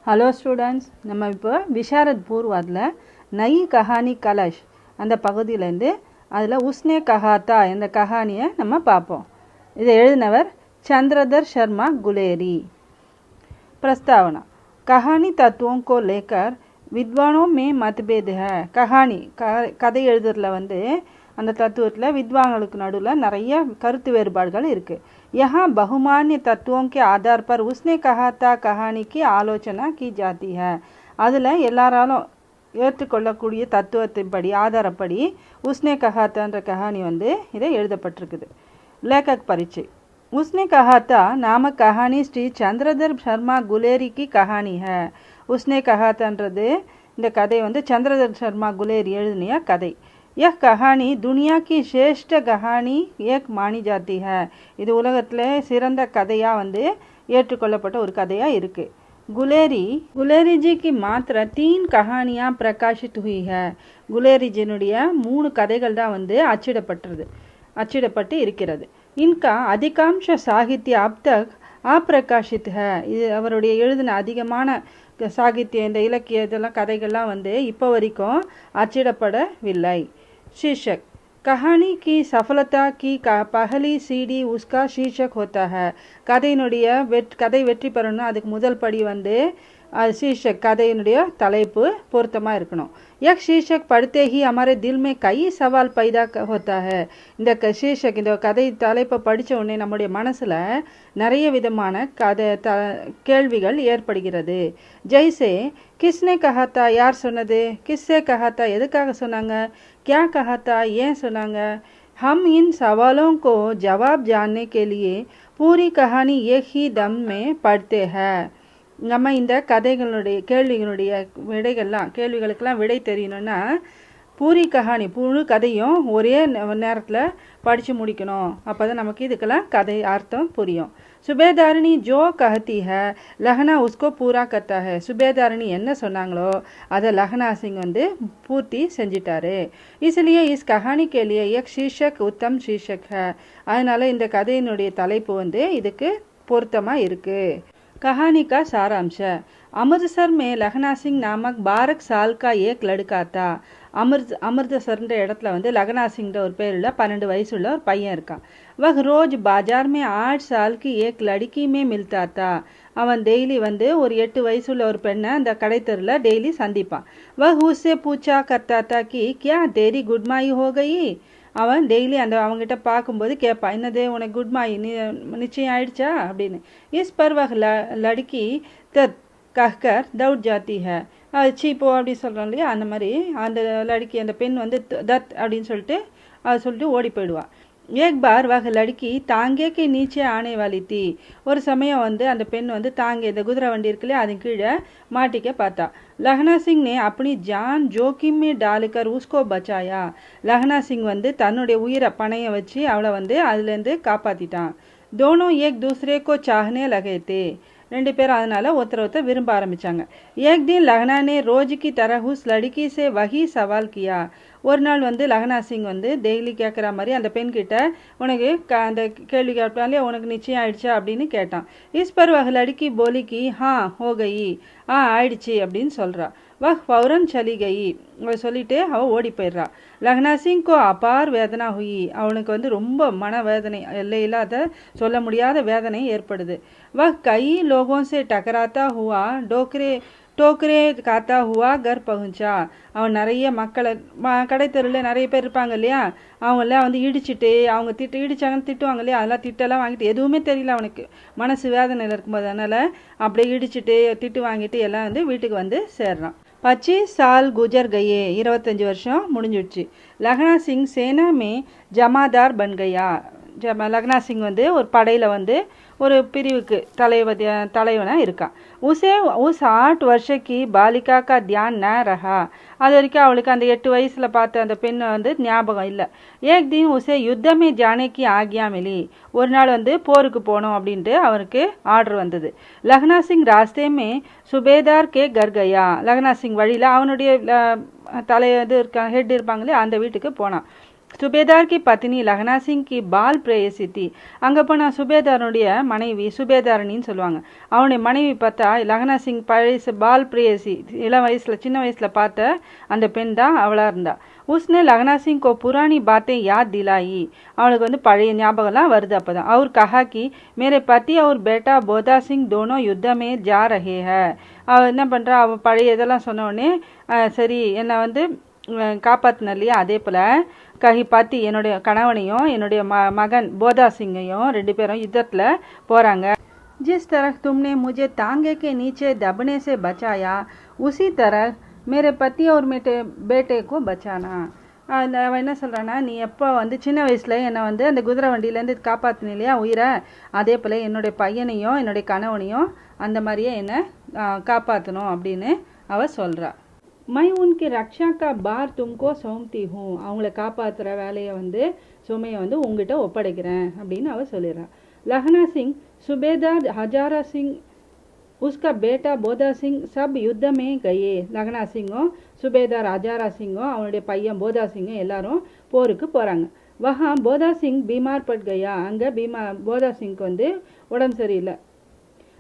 Hello students, நம்ம இப்போ விஷாரத் பூர்வாதில் நயி கஹானி கலஷ் அந்த பகுதியிலேருந்து அதில் உஸ்னே கஹாத்தா இந்த கஹானியை நம்ம பார்ப்போம். இதை எழுதினவர் சந்திரதர் शर्मा गुलेरी. प्रस्तावना. कहानी तत्वों को लेकर विद्वानों में मतभेद है. कहानी கதை எழுதுறதுல வந்து அந்த தத்துவத்தில் வித்வான்களுக்கு நடுவில் நிறைய கருத்து வேறுபாடுகள் இருக்குது. यहाँ बहुमान्य तत्वों के आधार पर उसने कहा था कहानी की आलोचना की जाती है. அதில் எல்லாராலும் ஏற்றுக்கொள்ளக்கூடிய தத்துவத்தின்படி ஆதாரப்படி உஸ்னே கஹாத்தான்ற கஹானி வந்து இதை எழுதப்பட்டிருக்குது. लेखक परिचय. उसने कहा था नामक कहानी श्री चंद्रधर शर्मा गुलेरी की कहानी है. उसने कहा थाன்றது இந்த கதை வந்து சந்திரதர் शर्मा गुलेरी எழுதிய கதை. यह कहानी दुनिया की श्रेष्ठ कहानी एक मानी जाती है. இது உலகத்தில் சிறந்த கதையாக வந்து ஏற்றுக்கொள்ளப்பட்ட ஒரு கதையாக இருக்குது. गुलेरी जी की मात्र 3 कहानियाँ प्रकाशित हुई है. गुलेरी जिनुடைய 3 கதைகள் தான் வந்து அச்சிடப்பட்டு இருக்கிறது. इनका अधिकांश साहित्य अब तक अप्रकाशित है. இது அவருடைய எழுதின அதிகமான சாகித்யம் இந்த இலக்கிய இதெல்லாம் கதைகள்லாம் வந்து இப்போ வரைக்கும் அச்சிடப்படவில்லை. शीर्षक. कहानी की सफलता की पहली सीढ़ी उसका शीर्षक होता है. கதையினுடைய கதை வெற்றி பெறணும் அதுக்கு முதல் படி வந்து शीर्षक கதையினுடைய தலைப்பு பொருத்தமாக இருக்கணும். एक शीर्षक पढ़ते ही हमारे दिल में कई सवाल पैदा होता है. இந்த शीर्षक இந்த கதை தலைப்பை படித்த உடனே நம்முடைய மனசில் நிறைய விதமான கேள்விகள் ஏற்படுகிறது. ஜெய்சே கிஸ்னே கஹாத்தா யார் சொன்னது, கிஸ்ஸே கஹாத்தா எதுக்காக சொன்னாங்க, क्या कहा था ஏன் சொன்னாங்க. हम इन सवालों को जवाब जानने के लिए पूरी कहानी एक ही दम में पढ़ते हैं. நம்ம இந்த கதைகளுடைய கேள்விகளுக்கெல்லாம் விடை தெரியணும்னா பூரி கஹானி முழு கதையும் ஒரே நேரத்தில் படித்து முடிக்கணும். அப்போ தான் நமக்கு இதுக்கெல்லாம் கதை அர்த்தம் புரியும். சுபேதாரிணி ஜோ கஹத்தி ஹை லஹனா உஸ்கோ பூரா கர்த்தா ஹை. சுபேதாரிணி என்ன சொன்னாங்களோ அதை லஹனா சிங் வந்து பூர்த்தி செஞ்சிட்டாரு. इसलिए इस कहानी के लिए एक शीर्षक उत्तम शीर्षक है. அதனால இந்த கதையினுடைய தலைப்பு வந்து இதுக்கு பொருத்தமாக இருக்குது. कहानी का सारांश. अमृतसर में लखना सिंह नामक 12 साल का एक लड़का था. अमृतसर இடத்துல வந்து லக்னா சிங்ன்ற ஒரு பேருள்ள 12 வயசுள்ள ஒரு பையன் இருக்கான். वह रोज बाजार में 8 साल की एक लड़की में मिलता था. அவன் டெய்லி வந்து ஒரு 8 வயசுள்ள ஒரு பெண்ணை அந்த கடைத்தெருவில் டெய்லி சந்திப்பான். वह उससे पूछा करता था कि क्या तेरी गुडमाई हो गई. அவன் டெய்லி அவங்ககிட்ட பார்க்கும்போது கேட்பான், என்னது உனக்கு குட் மாய் நிச்சயம் ஆயிடுச்சா அப்படின்னு. Is per வஹ் Ladki Dutt கஹ்கர் தௌட் ஜாத்தி high. சீப்போ அப்படின்னு சொல்கிறோம் இல்லையா, அந்த மாதிரி அந்த லடுக்கி அந்த பெண் வந்து தத் அப்படின்னு சொல்லிட்டு ஓடி போயிடுவான். एक बार वह लड़की तांगे के नीचे आने वाली थी. ஒரு சமயம் வந்து அந்த பெண் வந்து தாங்கே இந்த குதிரை வண்டி இருக்குல்லையே அது கீழே மாட்டிக்க பார்த்தா. लखना सिंह ने अपनी जान जोखिम में डालकर उसको बचाया. लखना सिंह வந்து தன்னுடைய உயிரை பணைய வச்சு அவளை வந்து அதுலேருந்து காப்பாற்றிட்டான். दोनों एक दूसरे को चाहने लगे थे. 2 பேரும் அதனால ஒருத்தர் விரும்ப ஆரம்பித்தாங்க. एक दिन लखना ने रोज की तरह उस लड़की से वही सवाल किया. ஒரு நாள் வந்து லக்னா சிங் வந்து டெய்லி கேட்குற மாதிரி அந்த பெண்கிட்ட உனக்கு அந்த கேள்வி கேட்டாலே உனக்கு நிச்சயம் ஆயிடுச்சா அப்படின்னு கேட்டான். இஸ் பர் வஹ் லடுக்கி போலி கி ஹா ஹோ கயி. ஆயிடுச்சு அப்படின்னு சொல்கிறா. வஹ் ஃபௌரன் சலி கயி. சொல்லிட்டு அவள் ஓடி போயிடுறா. லக்னா சிங் கோ அபார் வேதனா ஹுயி. அவனுக்கு வந்து ரொம்ப மனவேதனை எல்லையில்லாத சொல்ல முடியாத வேதனை ஏற்படுது. வஹ் கை லோகோं से टकराता हुआ டோக்கரே காத்தா ஹுவா கர் பகுஞ்சா. அவன் நிறைய மக்களை கடைத்தெருவில் நிறைய பேர் இருப்பாங்க இல்லையா, அவங்களாம் வந்து இடிச்சிட்டு அவங்க இடிச்சாங்கன்னு திட்டுவாங்க இல்லையா, அதெல்லாம் திட்டெல்லாம் வாங்கிட்டு எதுவுமே தெரியல அவனுக்கு மனசு வேதனையில் இருக்கும்போது. அதனால் அப்படியே இடிச்சிட்டு திட்டு வாங்கிட்டு எல்லாம் வந்து வீட்டுக்கு வந்து சேர்றான். 25 साल गुजर गए. 25 வருஷம் முடிஞ்சிடுச்சு. லக்னா சிங் சேனா மே ஜமாதார் பன் கயா. லக்னா சிங் வந்து ஒரு படையில் வந்து ஒரு பிரிவுக்கு தலைவனாக இருக்கான். உசே உஸ் 8 वर्ष की बालिका का ध्यान न रहा. அது வரைக்கும் அவளுக்கு அந்த 8 வயசில் பார்த்த அந்த பெண்ணை வந்து ஞாபகம் இல்லை. एक दिन उसे युद्ध में जाने की आज्ञा मिली. ஒரு நாள் வந்து போருக்கு போகணும் அப்படின்ட்டு அவனுக்கு ஆர்டர் வந்தது. லக்னா சிங் ராஸ்தே மே சுபேதார் கே கர் கயா. லக்னா சிங் வழியில் அவனுடைய ஹெட் இருப்பாங்களே அந்த வீட்டுக்கு போனான். சுபேதார் கி பத்னி லக்னா சிங் கி பால் பிரேயசி தி. அங்கே போனால் சுபேதாருடைய மனைவி சுபேதாரணின்னு சொல்லுவாங்க. அவனுடைய மனைவி பார்த்தா லக்னா சிங் பழைய பால் பிரேயசி, இளம் வயசில் சின்ன வயசில் பார்த்த அந்த பெண் தான் அவளாக இருந்தா. உஸ்னே லக்னா சிங் கோ புராணி பாத்தே யாத் திலாயி. அவளுக்கு வந்து பழைய ஞாபகம்லாம் வருது. அப்போ தான் அவர் கஹா கி மேரே பத்தி அவர் பேட்டா போதா சிங் தோனோ யுத்தமே ஜா ரஹே ஹை. அவள் என்ன பண்ணுறா, அவள் பழைய இதெல்லாம் சொன்ன உடனே சரி என்னை வந்து காப்பாற்றின இல்லையா, அதே போல் கஹி பாத்தி என்னுடைய கணவனையும் என்னுடைய மகன் போதா சிங்கையும் 2 பேரும் யுத்தத்தில் போகிறாங்க. जिस तरह तुमने मुझे तांगे के नीचे दबने से बचाया उसी तरह मेरे पति और मेरे बेटे को बचाना. அவன் என்ன சொல்கிறான்னா, நீ எப்போ வந்து சின்ன வயசில் என்னை வந்து அந்த குதிரை வண்டியிலேருந்து காப்பாற்றின இல்லையா உயிரை, அதே போல் என்னுடைய பையனையும் என்னுடைய கணவனையும் அந்த மாதிரியே என்னை காப்பாற்றணும் அப்படின்னு அவள் சொல்கிறா. மை உன்கி ரக்ஷா கா பார் தும்கோ சௌம்தி ஹூ. அவங்கள காப்பாற்றுற வேலையை வந்து சுமையை வந்து உங்ககிட்ட ஒப்படைக்கிறேன் அப்படின்னு அவள் சொல்லிடுறா. लखना सिंह, सूबेदार हजारा सिंह, उसका बेटा போதா சிங் சப் யுத்த மே கயே. லக்னா சிங்கும் சுபேதார் ஹஜாரா சிங்கும் அவனுடைய பையன் போதா சிங்கும் எல்லாரும் போருக்கு போகிறாங்க. வஹா போதா சிங் பீமார் பட் கயா. அங்கே போதா சிங்க்கு வந்து உடம்பு சரியில்லை.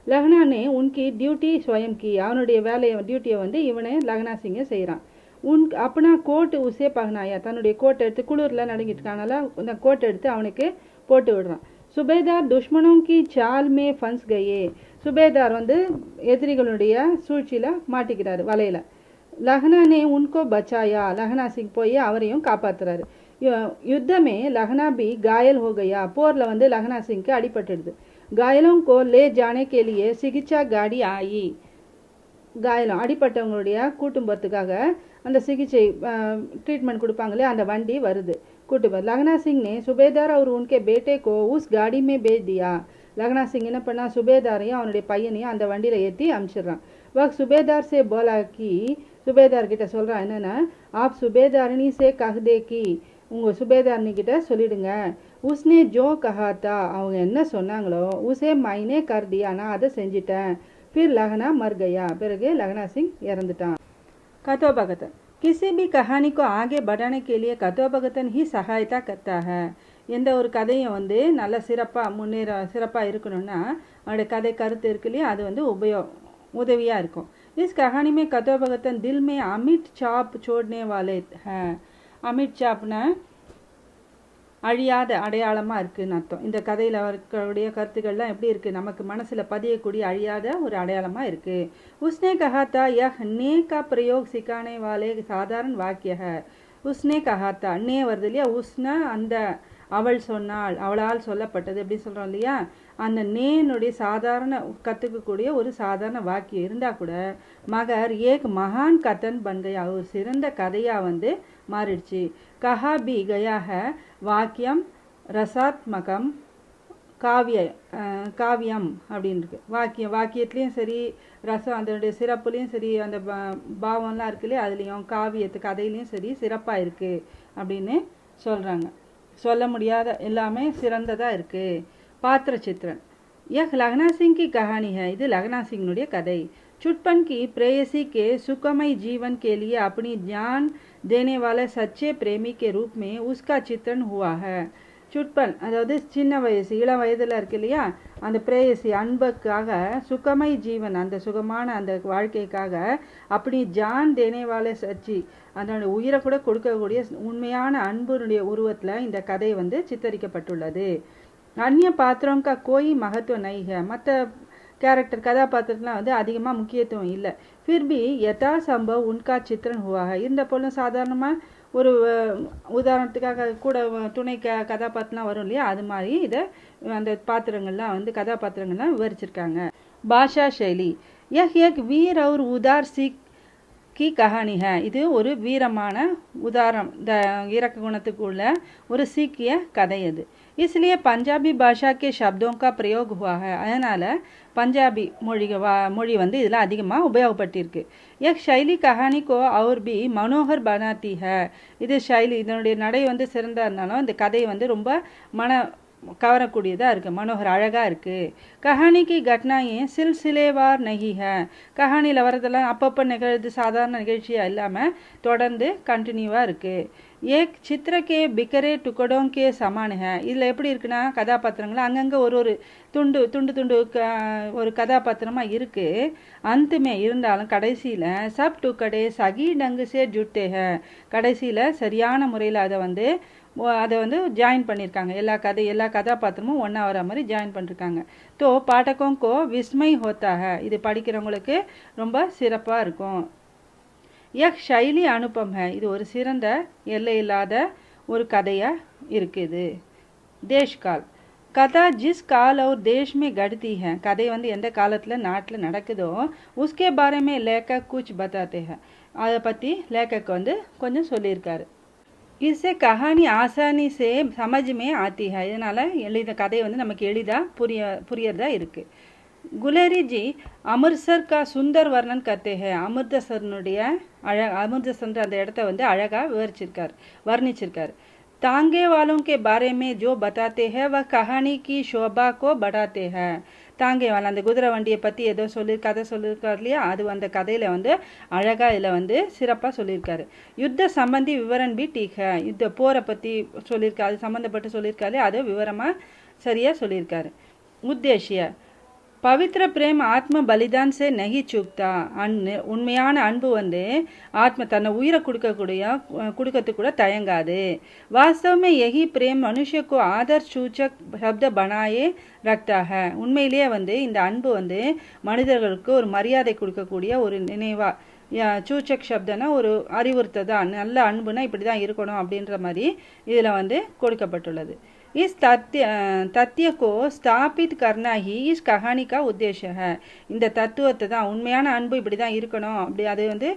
லக்னா நே உன்கி டியூட்டி ஸ்வயம் கி. அவனுடைய டியூட்டியை வந்து இவனே லக்னா சிங்கை செய்கிறான். அப்பனா கோட் உசே பகனாயா. தன்னுடைய கோட்டை எடுத்து குளிரில் நடுங்கிட்டு இருக்கானால அந்த கோட்டை எடுத்து அவனுக்கு போட்டு விடுறான். சுபேதார் துஷ்மனோं की चाल में फंस गए. சுபேதார் வந்து எதிரிகளுடைய சூழ்ச்சியில் மாட்டிக்கிறாரு வலையில். லக்னா நே உன்கோ பச்சாயா. லக்னா சிங் போய் அவரையும் காப்பாற்றுறாரு. யுத்தமே லக்னா பி காயல் ஹோ கயா. போரில் வந்து லக்னா சிங்க்கு அடிபட்டுடுது. காயலோं को ले जाने के लिए சிகிச்சா गाड़ी आई. காயலம் அடிப்பட்டவங்களுடைய கூட்டும் போகிறதுக்காக அந்த சிகிச்சை ட்ரீட்மெண்ட் கொடுப்பாங்களே அந்த வண்டி வருது கூட்டு. லக்னா சிங் ने सुबेदार और उनके बेटे को उस गाड़ी में भेज दिया. லக்னா சிங் என்ன பண்ணா, சுபேதாரையும் அவனுடைய பையனையும் அந்த வண்டியில் ஏற்றி அனுப்பிச்சிடுறான். வக் சுபேதார் சே போலா கி. சுபேதார் கிட்ட சொல்கிறான் என்னென்னா, ஆப் சுபேதாரணி சே கஹ்தே கி. உங்கள் சுபேதாரணி கிட்ட சொல்லிடுங்க. உஸ்னே ஜோ கஹாத்தா. அவங்க என்ன சொன்னாங்களோ உசே மைனே கர் தியா. நான் அதை செஞ்சிட்டேன். फिर लखना मर गया. பிறகு லக்னா சிங் இறந்துட்டான். कथोपकथन. किसी भी कहानी को आगे बढ़ाने के लिए कथोपकथन ही सहायता करता है. எந்த ஒரு கதையும் வந்து நல்ல சிறப்பாக இருக்கணும்னா அவனுடைய கதை கருத்து இருக்கு இல்லையா, அது வந்து உதவியாக இருக்கும். इस कहानी में कथोपकथन दिल में अमिट छाप छोड़ने वाले हैं. अमिट छापना அழியாத அடையாளமாக இருக்குதுன்னு அர்த்தம். இந்த கதையில் இருக்கக்கூடிய கருத்துக்கள்லாம் எப்படி இருக்குது, நமக்கு மனசில் பதியக்கூடிய அழியாத ஒரு அடையாளமாக இருக்குது. உஸ்னே கஹாத்தா யஹ் நே கா பிரயோக் சிக்கானே வாலே சாதாரண வாக்கிய ஹை. உஸ்னே கஹாத்தா நே வருது இல்லையா, உஸ்னா அந்த அவள் சொன்னாள், அவளால் சொல்லப்பட்டது எப்படி சொல்கிறோம் இல்லையா, அந்த நேனுடைய சாதாரண கற்றுக்கக்கூடிய ஒரு சாதாரண வாக்கியம் இருந்தால் கூட மகர் ஏக் மகான் கதன் பன்கையா, ஒரு சிறந்த கதையாக வந்து மாறிடுச்சு. கஹா பி கயா ஹை வாக்கியம் ரசாத்மகம் காவியம் அப்படின்னு இருக்கு. வாக்கியத்துலேயும் சரி, ரசம் அதனுடைய சிறப்புலேயும் சரி, அந்த பாவம்லாம் இருக்கு இல்லையா, அதுலேயும் கதையிலையும் சரி சிறப்பாக இருக்குது அப்படின்னு சொல்கிறாங்க. சொல்ல முடியாத எல்லாமே சிறந்ததாக இருக்குது. பாத்திர சித்திரன். यह लखना सिंह की कहानी है. இது லக்னா சிங்னுடைய கதை. चुटपन की प्रेयसी के सुखमय जीवन के लिए अपनी जान देने वाले सच्चे प्रेमी के रूप में उसका चित्रण हुआ है. சுட்பன் அதாவது சின்ன வயசு இளம் வயதில் இருக்கு இல்லையா, அந்த பிரேயசி அன்புக்காக சுகமை ஜீவன் அந்த சுகமான அந்த வாழ்க்கைக்காக அப்படி ஜான் தேனேவாலே சச்சி அதனுடைய உயிரை கூட கொடுக்கக்கூடிய உண்மையான அன்புடைய உருவத்தில் இந்த கதை வந்து சித்தரிக்கப்பட்டுள்ளது. அந்நிய பாத்திரம்கா கோய் மகத்துவம் நைக. மற்ற கேரக்டர் கதாபாத்திரத்துலாம் வந்து அதிகமாக முக்கியத்துவம் இல்லை. ஃபிர்பி யதா சம்பவ் உன்கா சித்திரன் ஹுவாக. இருந்த போலும் சாதாரணமாக ஒரு உதாரணத்துக்காக கூட துணை கதாபாத்திரம் வரும் இல்லையா, அது மாதிரி இதை அந்த பாத்திரங்கள்லாம் வந்து கதாபாத்திரங்கள்லாம் விவரிச்சிருக்காங்க. பாஷா शैली. यह एक वीर और उदार सिख की कहानी है. இது ஒரு வீரமான உதாரணம் இறக்க குணத்துக்கு உள்ள ஒரு சீக்கிய கதை அது. इसलिए पंजाबी भाषा के शब्दों का प्रयोग हुआ है. அதனால் பஞ்சாபி மொழி வந்து இதில் அதிகமாக உபயோகப்பட்டிருக்கு. एक शैली कहानी को और भी मनोहर बनाती है. இது शैली இதனுடைய நடை வந்து சிறந்தா இருந்தாலும் இந்த கதை வந்து ரொம்ப கவரக்கூடியதாக இருக்குது, மனோகர் அழகாக இருக்குது. கஹானிக்கு கட்னாயே சில்சிலேவார் நஹி ஹை. கஹானியில் வரதெல்லாம் அப்பப்போ நிகழ்து, சாதாரண நிகழ்ச்சியாக இல்லாமல் தொடர்ந்து கண்டினியூவாக இருக்குது. ஏக் சித்திரக்கே பிக்கரே டுக்கடோங்கே சமான ஹை. இதில் எப்படி இருக்குன்னா கதாபாத்திரங்கள் அங்கங்கே ஒரு துண்டு துண்டு துண்டு ஒரு கதாபாத்திரமாக இருக்குது. அந்தமே இருந்தாலும் கடைசியில் சப் டுக்கடே சகி டங்கு சே ஜுட்டே ஹை. கடைசியில் சரியான முறையில் அதை வந்து ஜாயின் பண்ணியிருக்காங்க. எல்லா கதாபாத்திரமும் ஒன்றா வர மாதிரி ஜாயின் பண்ணியிருக்காங்க. தோ பாட்டகோங்கோ விஸ்மை ஹோத்தா ஹை. இது படிக்கிறவங்களுக்கு ரொம்ப சிறப்பாக இருக்கும். யக் ஷைலி அனுபம் ஹை. இது ஒரு சிறந்த எல்லையில்லாத ஒரு கதையாக இருக்குது. தேஷ்கால் கதா ஜிஸ் கால் और देश में घटती है. கதை வந்து எந்த காலத்தில் நாட்டில் நடக்குதோ உஸ்கே பாரே में लेखक कुछ बताते हैं. அதை பற்றி லேக்கக் வந்து கொஞ்சம் சொல்லியிருக்காரு. इससे कहानी आसानी से समझ में आती है. இதனால் இந்த கதை வந்து நமக்கு எளிதாக புரியறதா இருக்குது. गुलेरी जी अमृतसर का सुंदर वर्णन करते हैं. அமிர்தசரனுடைய அமிர்தசர் அந்த இடத்த வந்து அழகாக வர்ணிச்சிருக்கார். तांगे वालों के बारे में जो बताते हैं वह कहानी की शोभा को बढ़ाते हैं. தாங்கே வால் அந்த குதிரை வண்டியை பற்றி ஏதோ கதை சொல்லியிருக்கார் இல்லையா, அது அந்த கதையில் வந்து அழகாக இதில் வந்து சிறப்பாக சொல்லியிருக்காரு. யுத்த சம்பந்தி விவரன் பி டீக் ஹை. யுத்த போரை பற்றி சொல்லியிருக்காரு, அது சம்மந்தப்பட்டு சொல்லியிருக்காரு, அது விவரமாக சரியாக சொல்லியிருக்காரு. உத்தேசிய பவித்ர பிரேம் ஆத்ம பலிதான் சே நகி சுக்தா. உண்மையான அன்பு வந்து தன்னை உயிரை கொடுக்கறதுக்கு கூட தயங்காது. வாஸ்தவமே யஹி பிரேம் மனுஷக்கு ஆதர் சூச்சக் சப்த பனாயே ரக்தா ஹை. உண்மையிலேயே வந்து இந்த அன்பு வந்து மனிதர்களுக்கு ஒரு மரியாதை கொடுக்கக்கூடிய ஒரு நினைவா. சூச்சக் சப்தனா ஒரு அறிவுறுத்ததான், நல்ல அன்புனா இப்படி தான் இருக்கணும் அப்படின்ற மாதிரி இதில் வந்து கொடுக்கப்பட்டுள்ளது. इस तथ्य को स्थापित करना ही इस कहानी का उद्देश्य है. இந்த தத்துவத்தை தான் உண்மையான அன்பு இப்படி தான் இருக்கணும், அப்படி அது வந்து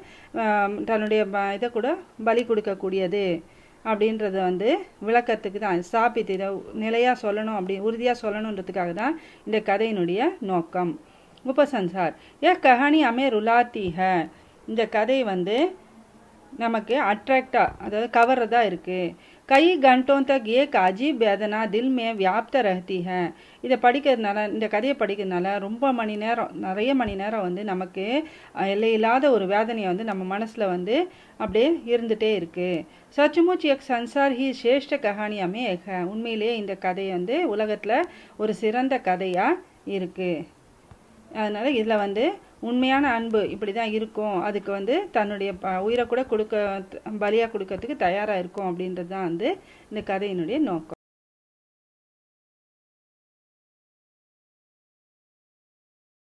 தன்னுடைய இதை கூட பலி கொடுக்கக்கூடியது அப்படின்றத வந்து விளக்கத்துக்கு தான் ஸ்தாபித்து இதை நிலையாக சொல்லணும், அப்படி உறுதியாக சொல்லணுன்றதுக்காக தான் இந்த கதையினுடைய நோக்கம். உபசன்சார் ஏ கஹானி அமே ருலாத்தி ஹை. இந்த கதை வந்து நமக்கு அட்ராக்டாக, அதாவது கவர்றதா இருக்குது. कई घंटों तक एक अजीब वेदना दिल में व्याप्त रहती है. இதை படிக்கிறதுனால, இந்த கதையை படிக்கிறதுனால நிறைய மணி நேரம் வந்து நமக்கு எல்லையில்லாத ஒரு வேதனையை வந்து நம்ம மனசில் வந்து அப்படியே இருந்துகிட்டே இருக்குது. சச்சுமுச் எக் சன்சார் ஹி ஸ்ரேஷ்ட கஹானியாமே ஏக. உண்மையிலேயே இந்த கதை வந்து உலகத்தில் ஒரு சிறந்த கதையாக இருக்குது. அதனால் இதில் வந்து உண்மையான அன்பு இப்படி தான் இருக்கும், அதுக்கு வந்து தன்னுடைய உயிரை கூட பலியாக கொடுக்கறதுக்கு தயாராக இருக்கும் அப்படின்றது தான் வந்து இந்த கதையினுடைய நோக்கம்.